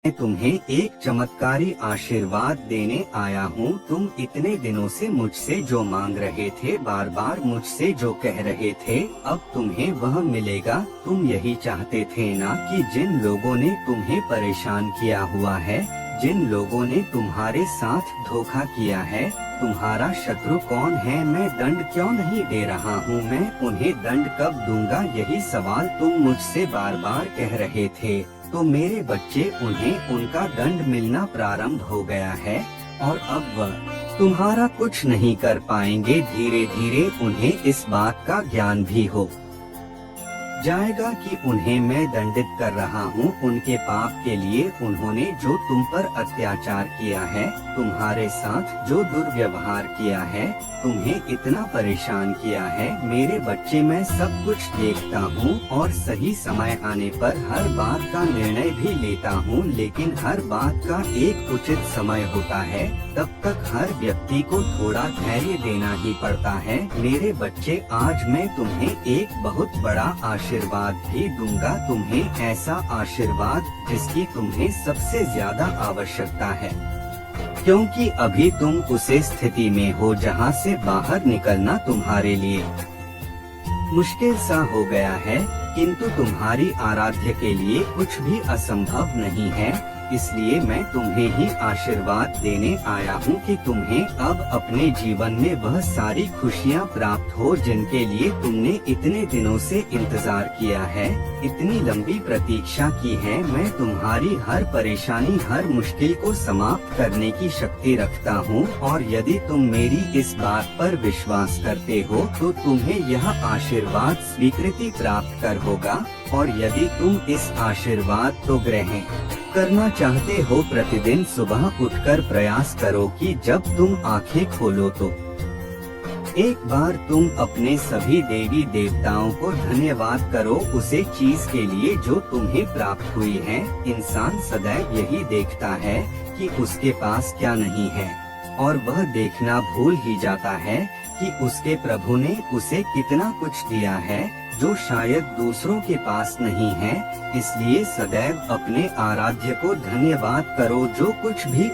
मैं तुम्हें एक चमत्कारी आशीर्वाद देने आया हूँ। तुम इतने दिनों से मुझसे जो मांग रहे थे, बार बार मुझसे जो कह रहे थे, अब तुम्हें वह मिलेगा। तुम यही चाहते थे ना कि जिन लोगों ने तुम्हें परेशान किया हुआ है, जिन लोगों ने तुम्हारे साथ धोखा किया है, तुम्हारा शत्रु कौन है, मैं दंड क्यों नहीं दे रहा हूँ, मैं उन्हें दंड कब दूंगा, यही सवाल तुम मुझसे बार बार कह रहे थे। तो मेरे बच्चे, उन्हें उनका दंड मिलना प्रारंभ हो गया है और अब वह तुम्हारा कुछ नहीं कर पाएंगे। धीरे धीरे उन्हें इस बात का ज्ञान भी हो जाएगा कि उन्हें मैं दंडित कर रहा हूँ उनके पाप के लिए। उन्होंने जो तुम पर अत्याचार किया है, तुम्हारे साथ जो दुर्व्यवहार किया है, तुम्हें इतना परेशान किया है, मेरे बच्चे, मैं सब कुछ देखता हूँ और सही समय आने पर हर बात का निर्णय भी लेता हूँ। लेकिन हर बात का एक उचित समय होता है, तब तक हर व्यक्ति को थोड़ा धैर्य देना ही पड़ता है। मेरे बच्चे, आज मैं तुम्हें एक बहुत बड़ा आशीर्वाद भी दूंगा, तुम्हें ऐसा आशीर्वाद जिसकी तुम्हें सबसे ज्यादा आवश्यकता है, क्योंकि अभी तुम उसे स्थिति में हो जहां से बाहर निकलना तुम्हारे लिए मुश्किल सा हो गया है। किंतु तुम्हारी आराध्य के लिए कुछ भी असंभव नहीं है, इसलिए मैं तुम्हें ही आशीर्वाद देने आया हूँ कि तुम्हें अब अपने जीवन में वह सारी खुशियाँ प्राप्त हो जिनके लिए तुमने इतने दिनों से इंतजार किया है, इतनी लंबी प्रतीक्षा की है। मैं तुम्हारी हर परेशानी, हर मुश्किल को समाप्त करने की शक्ति रखता हूँ और यदि तुम मेरी इस बात पर विश्वास करते हो तो तुम्हें यह आशीर्वाद स्वीकृति प्राप्त कर होगा। और यदि तुम इस आशीर्वाद को ग्रहण करना चाहते हो, प्रतिदिन सुबह उठकर प्रयास करो कि जब तुम आंखें खोलो तो एक बार तुम अपने सभी देवी देवताओं को धन्यवाद करो उसे चीज के लिए जो तुम्हें प्राप्त हुई है। इंसान सदैव यही देखता है कि उसके पास क्या नहीं है और वह देखना भूल ही जाता है कि उसके प्रभु ने उसे कितना कुछ दिया है जो शायद दूसरों के पास नहीं है। इसलिए सदैव अपने आराध्य को धन्यवाद करो, जो कुछ भी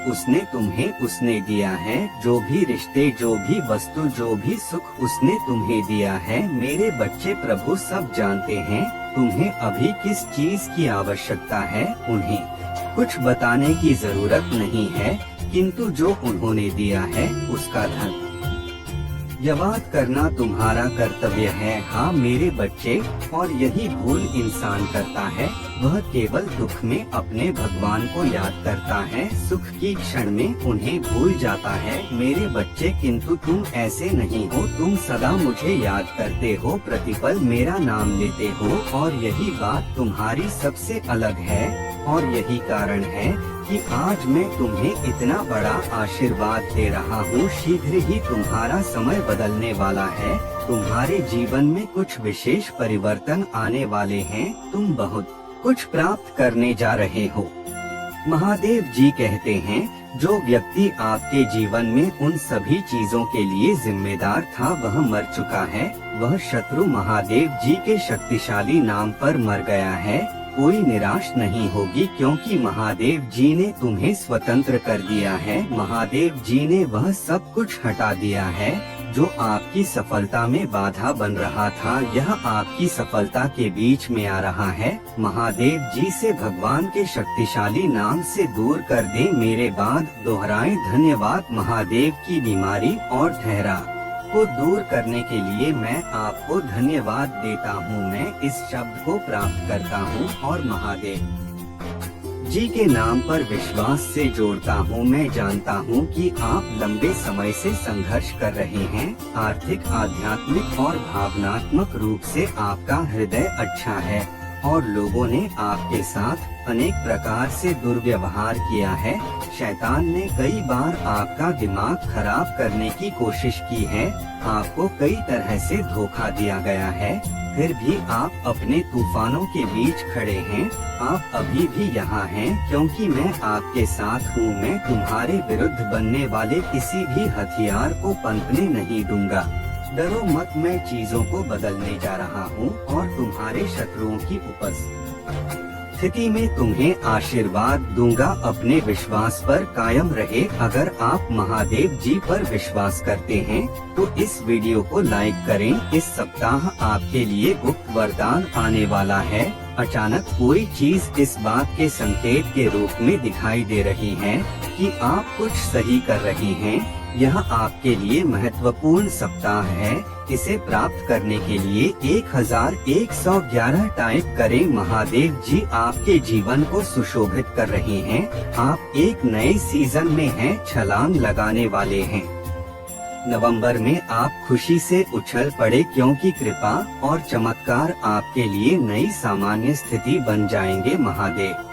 उसने दिया है, जो भी रिश्ते, जो भी वस्तु, जो भी सुख उसने तुम्हें दिया है। मेरे बच्चे, प्रभु सब जानते हैं तुम्हें अभी किस चीज की आवश्यकता है। उन्हें कुछ बताने की जरूरत नहीं है, किंतु जो उन्होंने दिया है उसका धन्यवाद करना तुम्हारा कर्तव्य है। हाँ मेरे बच्चे, और यही भूल इंसान करता है, वह केवल दुख में अपने भगवान को याद करता है, सुख की क्षण में उन्हें भूल जाता है। मेरे बच्चे, किंतु तुम ऐसे नहीं हो, तुम सदा मुझे याद करते हो, प्रतिपल मेरा नाम लेते हो और यही बात तुम्हारी सबसे अलग है और यही कारण है कि आज मैं तुम्हें इतना बड़ा आशीर्वाद दे रहा हूँ। शीघ्र ही तुम्हारा समय बदलने वाला है, तुम्हारे जीवन में कुछ विशेष परिवर्तन आने वाले हैं, तुम बहुत कुछ प्राप्त करने जा रहे हो। महादेव जी कहते हैं, जो व्यक्ति आपके जीवन में उन सभी चीजों के लिए जिम्मेदार था वह मर चुका है, वह शत्रु महादेव जी के शक्तिशाली नाम पर मर गया है। कोई निराश नहीं होगी, क्योंकि महादेव जी ने तुम्हें स्वतंत्र कर दिया है। महादेव जी ने वह सब कुछ हटा दिया है जो आपकी सफलता में बाधा बन रहा था, यह आपकी सफलता के बीच में आ रहा है। महादेव जी से भगवान के शक्तिशाली नाम से दूर कर दे। मेरे बाद दोहराएं, धन्यवाद महादेव की बीमारी और ठहरा को दूर करने के लिए मैं आपको धन्यवाद देता हूँ। मैं इस शब्द को प्राप्त करता हूँ और महादेव जी के नाम पर विश्वास से जोड़ता हूँ। मैं जानता हूँ कि आप लंबे समय से संघर्ष कर रहे हैं, आर्थिक, आध्यात्मिक और भावनात्मक रूप से आपका हृदय अच्छा है और लोगों ने आपके साथ अनेक प्रकार से दुर्व्यवहार किया है। शैतान ने कई बार आपका दिमाग खराब करने की कोशिश की है, आपको कई तरह से धोखा दिया गया है, फिर भी आप अपने तूफानों के बीच खड़े हैं। आप अभी भी यहाँ हैं, क्योंकि मैं आपके साथ हूँ। मैं तुम्हारे विरुद्ध बनने वाले किसी भी हथियार को पनपने नहीं दूंगा। डरो मत, मैं चीजों को बदलने जा रहा हूँ और तुम्हारे शत्रुओं की स्थिति में तुम्हें आशीर्वाद दूंगा। अपने विश्वास पर कायम रहे। अगर आप महादेव जी पर विश्वास करते हैं तो इस वीडियो को लाइक करें। इस सप्ताह आपके लिए गुप्त वरदान आने वाला है। अचानक कोई चीज इस बात के संकेत के रूप में दिखाई दे रही है कि आप कुछ सही कर रही हैं। यह आपके लिए महत्वपूर्ण सप्ताह है। इसे प्राप्त करने के लिए 1111 टाइप करें। महादेव जी आपके जीवन को सुशोभित कर रहे हैं। आप एक नए सीजन में हैं, छलांग लगाने वाले हैं। नवंबर में आप खुशी से उछल पड़े क्योंकि कृपा और चमत्कार आपके लिए नई सामान्य स्थिति बन जाएंगे। महादेव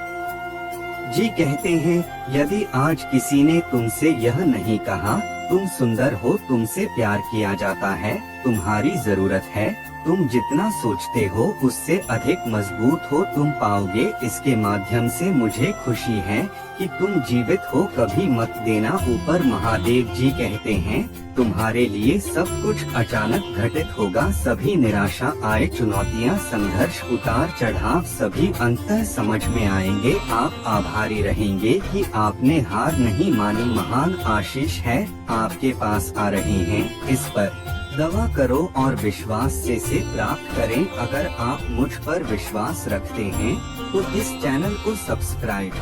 जी कहते हैं, यदि आज किसी ने तुमसे यह नहीं कहा तुम सुंदर हो, तुमसे प्यार किया जाता है, तुम्हारी जरूरत है, तुम जितना सोचते हो उससे अधिक मजबूत हो, तुम पाओगे, इसके माध्यम से मुझे खुशी है कि तुम जीवित हो, कभी मत देना ऊपर। महादेव जी कहते हैं, तुम्हारे लिए सब कुछ अचानक घटित होगा। सभी निराशा आए, चुनौतियाँ, संघर्ष, उतार चढ़ाव सभी अंततः समझ में आएंगे। आप आभारी रहेंगे कि आपने हार नहीं मानी। महान आशीष है आपके पास आ रही हैं। इस पर दवा करो और विश्वास से प्राप्त करें। अगर आप मुझ पर विश्वास रखते हैं तो इस चैनल को सब्सक्राइब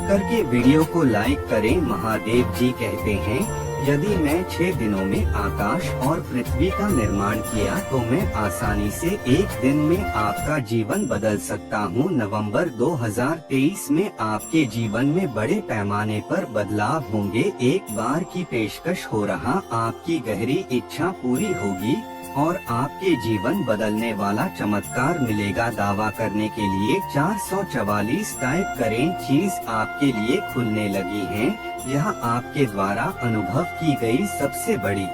करके वीडियो को लाइक करें। महादेव जी कहते हैं, यदि मैं 6 दिनों में आकाश और पृथ्वी का निर्माण किया तो मैं आसानी से एक दिन में आपका जीवन बदल सकता हूँ। नवंबर 2023 में आपके जीवन में बड़े पैमाने पर बदलाव होंगे। एक बार की पेशकश हो रहा, आपकी गहरी इच्छा पूरी होगी और आपके जीवन बदलने वाला चमत्कार मिलेगा। दावा करने के लिए 444 टाइप करें। चीज आपके लिए खुलने लगी है। यह आपके द्वारा अनुभव की गई सबसे बड़ी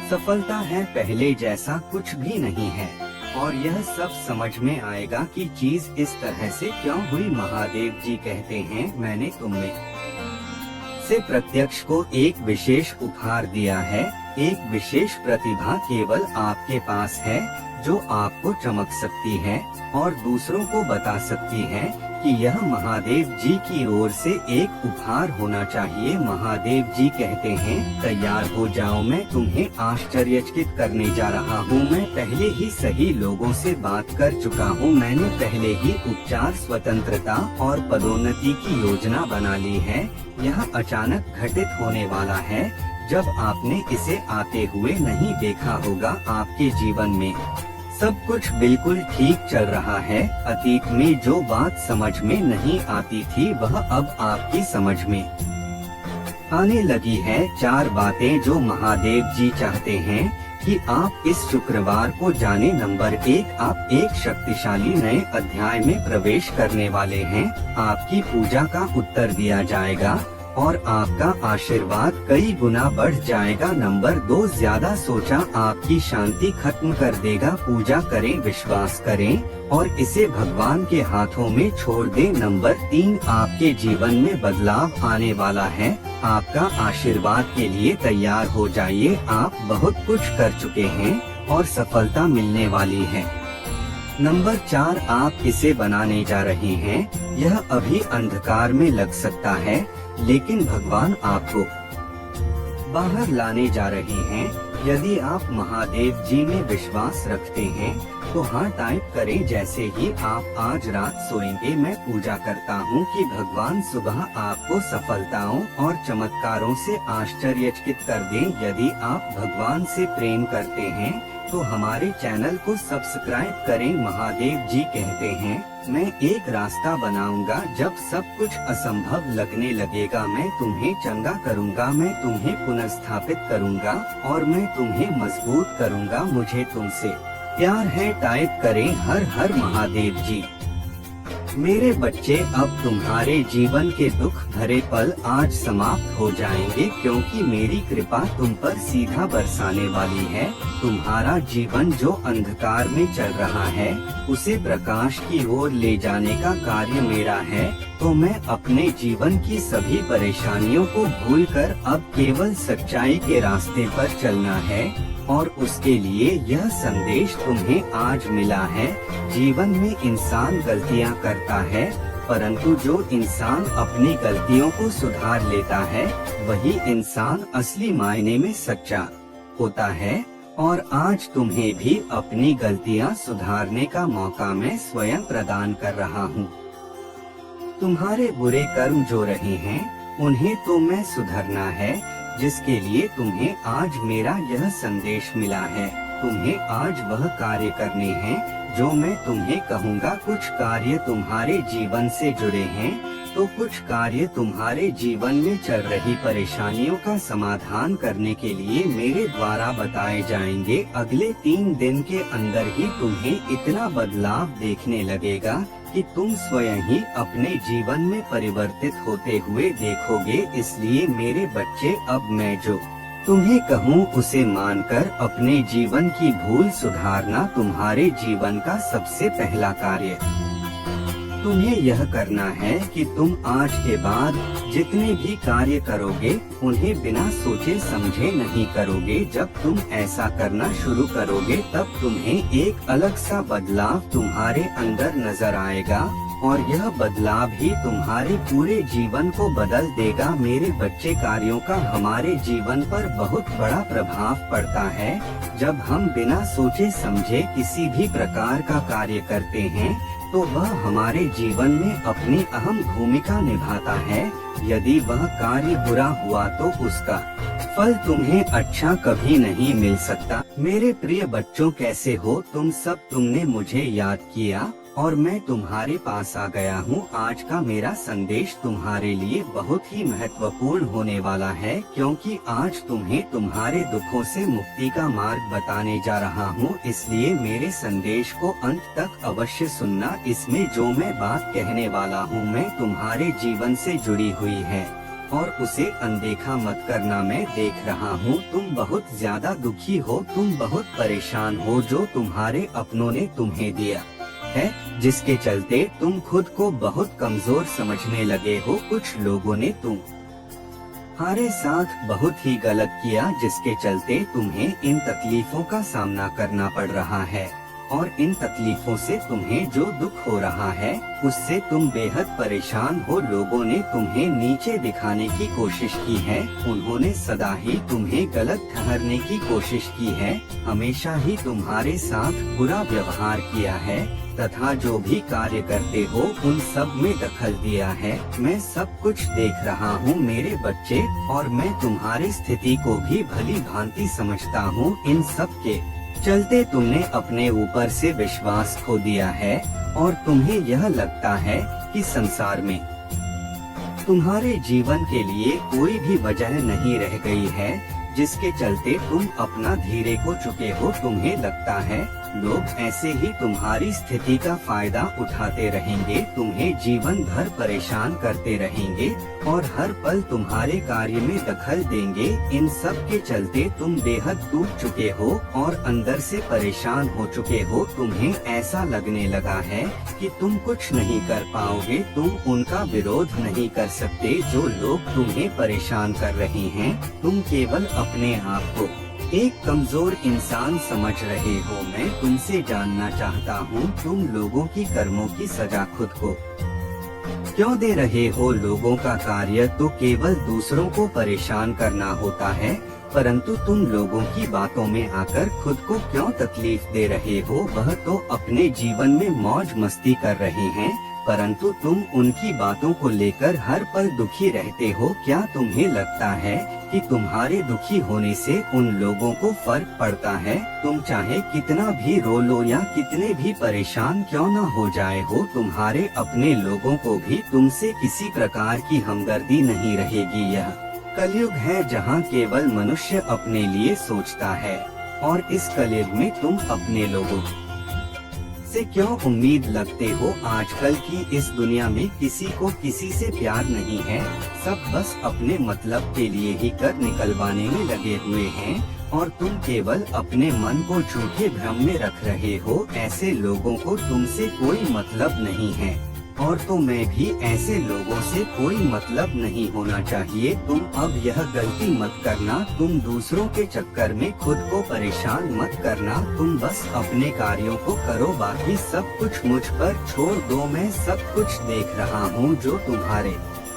सफलता है। पहले जैसा कुछ भी नहीं है और यह सब समझ में आएगा कि चीज इस तरह से क्यों हुई। महादेव जी कहते हैं, मैंने तुम्हें से प्रत्यक्ष को एक विशेष उपहार दिया है। एक विशेष प्रतिभा केवल आपके पास है जो आपको चमक सकती है और दूसरों को बता सकती है कि यह महादेव जी की ओर से एक उपहार होना चाहिए। महादेव जी कहते हैं, तैयार हो जाओ, मैं तुम्हें आश्चर्यचकित करने जा रहा हूँ। मैं पहले ही सही लोगों से बात कर चुका हूँ। मैंने पहले ही उपचार, स्वतंत्रता और पदोन्नति की योजना बना ली है। यह अचानक घटित होने वाला है जब आपने इसे आते हुए नहीं देखा होगा। आपके जीवन में सब कुछ बिल्कुल ठीक चल रहा है। अतीत में जो बात समझ में नहीं आती थी वह अब आपकी समझ में आने लगी है। 4 बातें जो महादेव जी चाहते हैं कि आप इस शुक्रवार को जाने। नंबर 1, आप एक शक्तिशाली नए अध्याय में प्रवेश करने वाले हैं। आपकी पूजा का उत्तर दिया जाएगा और आपका आशीर्वाद कई गुना बढ़ जाएगा। नंबर 2, ज्यादा सोचा आपकी शांति खत्म कर देगा। पूजा करें, विश्वास करें और इसे भगवान के हाथों में छोड़ दें। नंबर 3, आपके जीवन में बदलाव आने वाला है। आपका आशीर्वाद के लिए तैयार हो जाइए। आप बहुत कुछ कर चुके हैं और सफलता मिलने वाली है। नंबर 4, आप इसे बनाने जा रहे हैं। यह अभी अंधकार में लग सकता है लेकिन भगवान आपको बाहर लाने जा रहे हैं। यदि आप महादेव जी में विश्वास रखते हैं तो हाँ टाइप करें। जैसे ही आप आज रात सोएंगे मैं पूजा करता हूँ कि भगवान सुबह आपको सफलताओं और चमत्कारों से आश्चर्यचकित कर दें। यदि आप भगवान से प्रेम करते हैं तो हमारे चैनल को सब्सक्राइब करें। महादेव जी कहते हैं, मैं एक रास्ता बनाऊंगा। जब सब कुछ असंभव लगने लगेगा मैं तुम्हें चंगा करूंगा, मैं तुम्हें पुनर्स्थापित करूंगा और मैं तुम्हें मजबूत करूंगा। मुझे तुमसे प्यार है। टाइप करें, हर हर महादेव जी। मेरे बच्चे, अब तुम्हारे जीवन के दुख भरे पल आज समाप्त हो जाएंगे क्योंकि मेरी कृपा तुम पर सीधा बरसाने वाली है। तुम्हारा जीवन जो अंधकार में चल रहा है उसे प्रकाश की ओर ले जाने का कार्य मेरा है। तो मैं अपने जीवन की सभी परेशानियों को भूलकर अब केवल सच्चाई के रास्ते पर चलना है और उसके लिए यह संदेश तुम्हें आज मिला है। जीवन में इंसान गलतियां करता है, परंतु जो इंसान अपनी गलतियों को सुधार लेता है वही इंसान असली मायने में सच्चा होता है। और आज तुम्हें भी अपनी गलतियां सुधारने का मौका मैं स्वयं प्रदान कर रहा हूँ। तुम्हारे बुरे कर्म जो रहे हैं उन्हें तो मैं सुधरना है, जिसके लिए तुम्हें आज मेरा यह संदेश मिला है। तुम्हें आज वह कार्य करने हैं जो मैं तुम्हें कहूँगा। कुछ कार्य तुम्हारे जीवन से जुड़े हैं तो कुछ कार्य तुम्हारे जीवन में चल रही परेशानियों का समाधान करने के लिए मेरे द्वारा बताए जाएंगे। अगले 3 दिन के अंदर ही तुम्हें इतना बदलाव देखने लगेगा कि तुम स्वयं ही अपने जीवन में परिवर्तित होते हुए देखोगे। इसलिए मेरे बच्चे, अब मैं जो तुम्हें कहूँ उसे मानकर अपने जीवन की भूल सुधारना तुम्हारे जीवन का सबसे पहला कार्य। तुम्हें यह करना है कि तुम आज के बाद जितने भी कार्य करोगे उन्हें बिना सोचे समझे नहीं करोगे। जब तुम ऐसा करना शुरू करोगे तब तुम्हें एक अलग सा बदलाव तुम्हारे अंदर नजर आएगा और यह बदलाव ही तुम्हारे पूरे जीवन को बदल देगा। मेरे बच्चे, कार्यों का हमारे जीवन पर बहुत बड़ा प्रभाव पड़ता है। जब हम बिना सोचे समझे किसी भी प्रकार का कार्य करते हैं तो वह हमारे जीवन में अपनी अहम भूमिका निभाता है। यदि वह कार्य बुरा हुआ तो उसका फल तुम्हें अच्छा कभी नहीं मिल सकता। मेरे प्रिय बच्चों, कैसे हो तुम सब? तुमने मुझे याद किया और मैं तुम्हारे पास आ गया हूँ। आज का मेरा संदेश तुम्हारे लिए बहुत ही महत्वपूर्ण होने वाला है, क्योंकि आज तुम्हें तुम्हारे दुखों से मुक्ति का मार्ग बताने जा रहा हूँ। इसलिए मेरे संदेश को अंत तक अवश्य सुनना। इसमें जो मैं बात कहने वाला हूँ मैं तुम्हारे जीवन से जुड़ी हुई है और उसे अनदेखा मत करना। मैं देख रहा हूँ तुम बहुत ज्यादा दुखी हो, तुम बहुत परेशान हो जो तुम्हारे अपनों ने तुम्हें दिया है, जिसके चलते तुम खुद को बहुत कमजोर समझने लगे हो। कुछ लोगों ने तुम्हारे साथ बहुत ही गलत किया, जिसके चलते तुम्हें इन तकलीफों का सामना करना पड़ रहा है और इन तकलीफों से तुम्हें जो दुख हो रहा है उससे तुम बेहद परेशान हो। लोगों ने तुम्हें नीचे दिखाने की कोशिश की है, उन्होंने सदा ही तुम्हें गलत ठहरने की कोशिश की है, हमेशा ही तुम्हारे साथ बुरा व्यवहार किया है तथा जो भी कार्य करते हो उन सब में दखल दिया है। मैं सब कुछ देख रहा हूँ मेरे बच्चे, और मैं तुम्हारी स्थिति को भी भली भांति समझता हूँ। इन सब के चलते तुमने अपने ऊपर से विश्वास खो दिया है और तुम्हें यह लगता है कि संसार में तुम्हारे जीवन के लिए कोई भी वजह नहीं रह गई है, जिसके चलते तुम अपना धीरे को चुके हो। तुम्हें लगता है लोग ऐसे ही तुम्हारी स्थिति का फायदा उठाते रहेंगे, तुम्हें जीवन भर परेशान करते रहेंगे और हर पल तुम्हारे कार्य में दखल देंगे। इन सब के चलते तुम बेहद टूट चुके हो और अंदर से परेशान हो चुके हो। तुम्हें ऐसा लगने लगा है कि तुम कुछ नहीं कर पाओगे, तुम उनका विरोध नहीं कर सकते जो लोग तुम्हें परेशान कर रहे हैं। तुम केवल अपने आप को एक कमजोर इंसान समझ रहे हो। मैं तुमसे जानना चाहता हूँ, तुम लोगों की कर्मों की सजा खुद को क्यों दे रहे हो? लोगों का कार्य तो केवल दूसरों को परेशान करना होता है, परंतु तुम लोगों की बातों में आकर खुद को क्यों तकलीफ दे रहे हो? वह तो अपने जीवन में मौज मस्ती कर रहे हैं, परंतु तुम उनकी बातों को लेकर हर पल दुखी रहते हो। क्या तुम्हें लगता है कि तुम्हारे दुखी होने से उन लोगों को फर्क पड़ता है? तुम चाहे कितना भी रो लो या कितने भी परेशान क्यों न हो जाए हो, तुम्हारे अपने लोगों को भी तुमसे किसी प्रकार की हमदर्दी नहीं रहेगी। यह कलयुग है जहाँ केवल मनुष्य अपने लिए सोचता है, और इस कलयुग में तुम अपने लोगों से क्यों उम्मीद लगते हो? आजकल की इस दुनिया में किसी को किसी से प्यार नहीं है, सब बस अपने मतलब के लिए ही कर निकलवाने में लगे हुए हैं और तुम केवल अपने मन को झूठे भ्रम में रख रहे हो। ऐसे लोगों को तुमसे कोई मतलब नहीं है। और तो मैं भी ऐसे लोगों से कोई मतलब नहीं होना चाहिए। तुम अब यह गलती मत करना, तुम दूसरों के चक्कर में खुद को परेशान मत करना, तुम बस अपने कार्यों को करो, बाकी सब कुछ मुझ पर छोड़ दो। मैं सब कुछ देख रहा हूँ जो तुम्हारे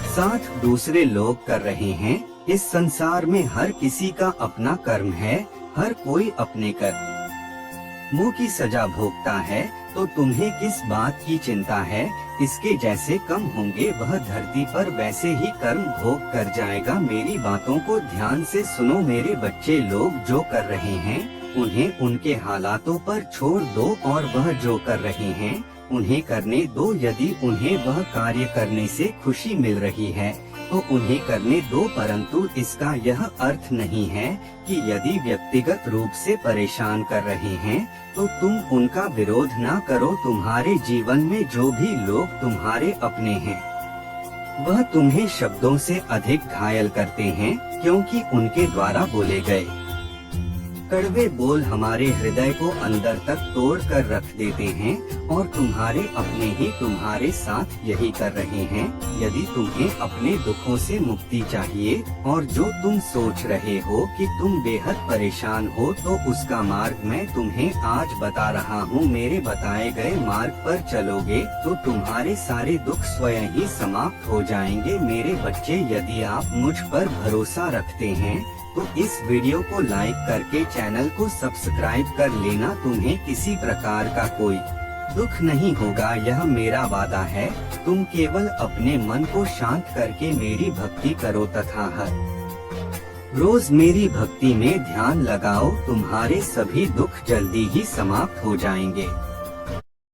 साथ दूसरे लोग कर रहे हैं। इस संसार में हर किसी का अपना कर्म है, हर कोई अपने कर्मों की सजा भोगता है, तो तुम्हें किस बात की चिंता है। इसके जैसे कम होंगे वह धरती पर वैसे ही कर्म भोग कर जाएगा। मेरी बातों को ध्यान से सुनो, मेरे बच्चे लोग जो कर रहे हैं उन्हें उनके हालातों पर छोड़ दो और वह जो कर रहे हैं उन्हें करने दो। यदि उन्हें वह कार्य करने से खुशी मिल रही है तो उन्हें करने दो, परंतु इसका यह अर्थ नहीं है कि यदि व्यक्तिगत रूप से परेशान कर रहे हैं तो तुम उनका विरोध ना करो। तुम्हारे जीवन में जो भी लोग तुम्हारे अपने हैं वह तुम्हें शब्दों से अधिक घायल करते हैं, क्योंकि उनके द्वारा बोले गए कड़वे बोल हमारे हृदय को अंदर तक तोड़ कर रख देते हैं, और तुम्हारे अपने ही तुम्हारे साथ यही कर रहे हैं। यदि तुम्हें अपने दुखों से मुक्ति चाहिए और जो तुम सोच रहे हो कि तुम बेहद परेशान हो, तो उसका मार्ग मैं तुम्हें आज बता रहा हूँ। मेरे बताए गए मार्ग पर चलोगे तो तुम्हारे सारे दुख स्वयं ही समाप्त हो जाएंगे। मेरे बच्चे, यदि आप मुझ पर भरोसा रखते हैं तो इस वीडियो को लाइक करके चैनल को सब्सक्राइब कर लेना। तुम्हें किसी प्रकार का कोई दुख नहीं होगा, यह मेरा वादा है। तुम केवल अपने मन को शांत करके मेरी भक्ति करो तथा हर रोज मेरी भक्ति में ध्यान लगाओ, तुम्हारे सभी दुख जल्दी ही समाप्त हो जाएंगे।